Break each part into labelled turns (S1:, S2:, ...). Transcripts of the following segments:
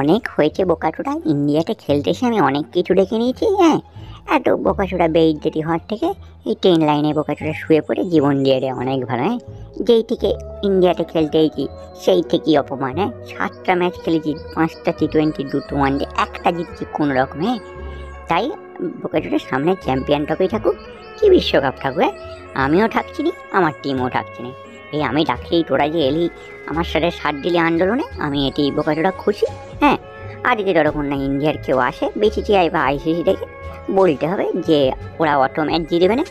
S1: অনেক হয়েছে বোকাচোদা, ইন্ডিয়াতে খেলতে এসে আমি অনেক কিছু দেখে নিয়েছি। এত বোকাচোদা বেইজ্জতি হওয়ার থেকে এই ট্রেন লাইনে বোকাচোদা শুয়ে পড়ে জীবন দিয়ে দেয় অনেক ভালো। যেই থেকে ইন্ডিয়াতে খেলতে এসেছি সেই থেকেই অপমান। 7টা ম্যাচ খেলেছি, 5টা T20, 2টো ওয়ানডে, একটা জিতেছি কোনো রকমে। তাই বোকাচোদার সামনে চ্যাম্পিয়ন ট্রফি থাকুক কি বিশ্বকাপ থাকুক, আমিও থাকছি না, আমার টিমও থাকছে না। এই আমি ডাকলেই তোরা যে এলি আমার সাথে সাথ দিলি আন্দোলনে, আমি এটি বোকাচোদা খুশি। আজকে যতক্ষণ না ইন্ডিয়ার কেউ আসে BCCI বা ICC থেকে বলতে হবে যে ওরা অত ম্যাচ জিতবে না,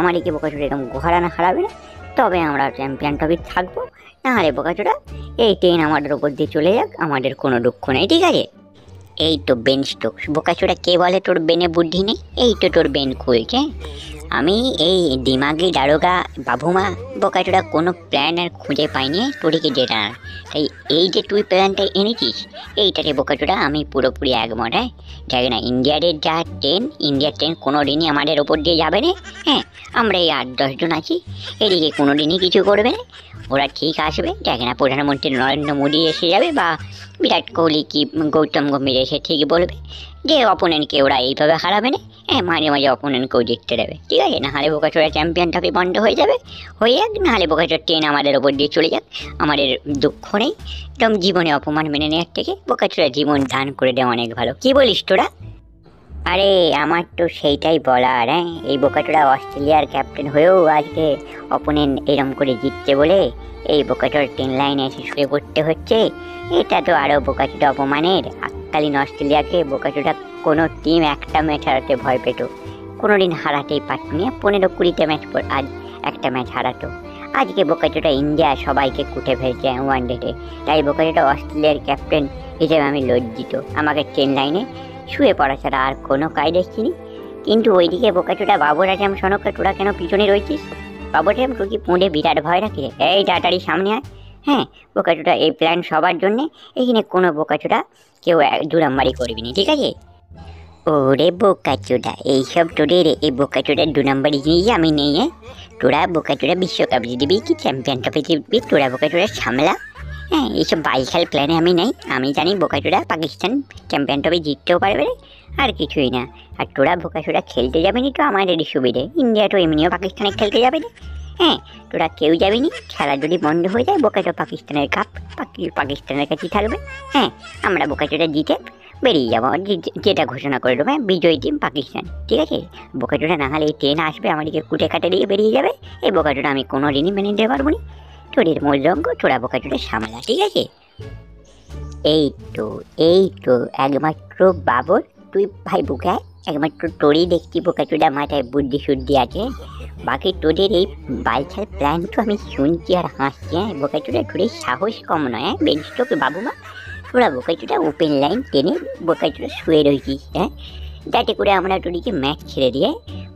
S1: আমাদেরকে বোকাচোদা এরকম হারানো হারাবে না, তবে আমরা চ্যাম্পিয়ন ট্রফি থাকবো। নাহলে বোকাচোদা এই ট্রেন আমাদের ওপর দিয়ে চলে যাক, আমাদের কোনো দুঃখ নেই, ঠিক আছে? এই তো বেন স্টোকস। বোকাচোদা কে বলে তোর বেনে বুদ্ধি নেই? এই তো তোর বেন খুলছে। আমি এই দিমাগি দারোগা বাবুমা বোকাচোদা কোনো প্ল্যান আর খুঁজে পাইনি তোদেরকে যেটা। তাই এই যে তুই প্ল্যানটা এনেছিস এইটাতে বোকাচোদা আমি পুরোপুরি একমত। দেখ না, ইন্ডিয়ার যা ট্রেন, ইন্ডিয়ার ট্রেন কোনো দিনই আমাদের ওপর দিয়ে যাবে না। আমরা এই 8-10 জন আছি, এদিকে কোনো দিনই কিছু করবে না। ওরা ঠিক আসবে, দেখ না, প্রধানমন্ত্রী নরেন্দ্র মোদী এসে যাবে বা বিরাট কোহলি কি গৌতম গম্ভীর এসে ঠিক বলবে যে অপোনেন্টকে ওরা এইভাবে হারাবে না। মাঝে মাঝে অপোনেন্টকেও জিততে দেবে, ঠিক আছে? নাহলে বোকাচোদা চ্যাম্পিয়ন ট্রফি বন্ধ হয়ে যাবে, হয়ে যাক। নাহলে বোকাচোদা ট্রেন আমাদের ওপর দিয়ে চলে যাক, আমাদের দুঃখ নেই। একদম জীবনে অপমান মেনে নেওয়ার থেকে বোকাচোদা জীবন দান করে দেওয়া অনেক ভালো। কি বলিস তোরা? আরে আমার তো সেইটাই বলার। এই বোকাচোদা অস্ট্রেলিয়ার ক্যাপ্টেন হয়েও আজকে অপোনেন্ট এরম করে জিতছে বলে এই বোকাচোদা ট্রেন লাইনে এসে শুয়ে পড়তে হচ্ছে। এটা তো আরও বোকাচোদা অপমানের। এককালীন অস্ট্রেলিয়াকে বোকাচোদা কোনো টিম একটা ম্যাচ হারাতে ভয় পেত, কোনো দিন হারাতেই পারত না। 15-20টা ম্যাচ পর আজ একটা ম্যাচ হারাতো। আজকে বোকাচোদা ইন্ডিয়া সবাইকে কুটে ফেলছে ওয়ানডেতে। তাই বোকাচোদা অস্ট্রেলিয়ার ক্যাপ্টেন হিসেবে আমি লজ্জিত। আমাকে ট্রেন লাইনে শুয়ে পড়া ছাড়া আর কোনো কাজ দেখছি নি। কিন্তু ওইদিকে বোকাচোদা বাবর আজম সনককে তোরা কেন পিছনে রয়েছিস? বাবর আজম তোর কি পুঁডে বিরাট ভয় রাখি রে? এই তাড়াতাড়ি সামনে আয়। বোকাচোদা এই প্ল্যান সবার জন্যে, এখানে কোনো বোকাচোদা কেউ দুরাম্বারি করবি না, ঠিক আছে? ওরে বোকাচোদা, এইসব তোদের এই বোকাচোদা 2 নম্বরই জিনিস আমি নেই। তোরা বোকাচোদা বিশ্বকাপ জিতবি কি চ্যাম্পিয়ন ট্রফি জিতবি, তোরা বোকাচোদা সামলা। এইসব বাইখাল প্ল্যানে আমি নাই। আমি জানি বোকাচোদা পাকিস্তান চ্যাম্পিয়ন ট্রফি জিততেও পারবে আর কিছুই না। আর তোরা বোকাচোদা খেলতে যাবি নি তো আমাদেরই সুবিধে, ইন্ডিয়া তো এমনিও পাকিস্তানে খেলতে যাবে না। তোরা কেউ যাবি নি, খেলা যদি বন্ধ হয়ে যায় বোকাচোদা পাকিস্তানের কাপ পাকিস্তানের কাছেই থাকবে। আমরা বোকাচোদা জিতে বেরিয়ে যাবো, যেটা ঘোষণা করে দেবে বিজয়ী টিম পাকিস্তান, ঠিক আছে? বোকাচোদা না হলে এই ট্রেন আসবে আমাদেরকে কুটে কাটে দিয়ে বেরিয়ে যাবে। এই বোকাচোদা আমি কোনো দিনই মেনে নিতে পারবো না। তোদের মূলরঙ্গ তোরা বোকাচোদা সামলা, ঠিক আছে? এই তো এই তো একমাত্র বাবর তুই ভাই বোকায়, একমাত্র তোরই দেখছি বোকাচোদা মাথায় বুদ্ধি শুদ্ধি আছে। বাকি তোদের এই বাইছাল প্ল্যান তো আমি শুনছি আর হাসছি। বোকাচোদা তোদের সাহস কম নয়। বেন স্টোক বাবুমা, তোরা বোকাচোদা ওপেন লাইন টেনে বোকাচোদা শুয়ে রয়েছিস। যাতে করে আমরা তোদেরকে ম্যাচ ছেড়ে দিয়ে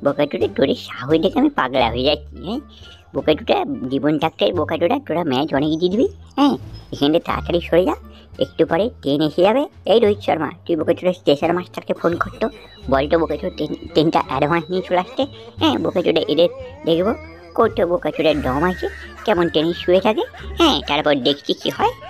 S1: বোকাচোদা তোদের সাহস দেখে আমি পাগলা হয়ে যাচ্ছি। বোকাচোদা জীবন থাকতে বোকাচোদা তোরা ম্যাচ অনেক জিতবি। এখানে তাড়াতাড়ি সরে যা, একটু পরে ট্রেন এসে যাবে। এই রোহিত শর্মা, তুই বোকাচোদা স্টেশন মাস্টারকে ফোন করতো, বলতো বোকাচোদা ট্রেনটা অ্যাডভান্স নিয়ে চলে আসতে। বোকাচোদা এদের দেখবো করতো বোকাচোদার দম আছে কেমন ট্রেনে শুয়ে থাকে। তারপর দেখছি কি হয়।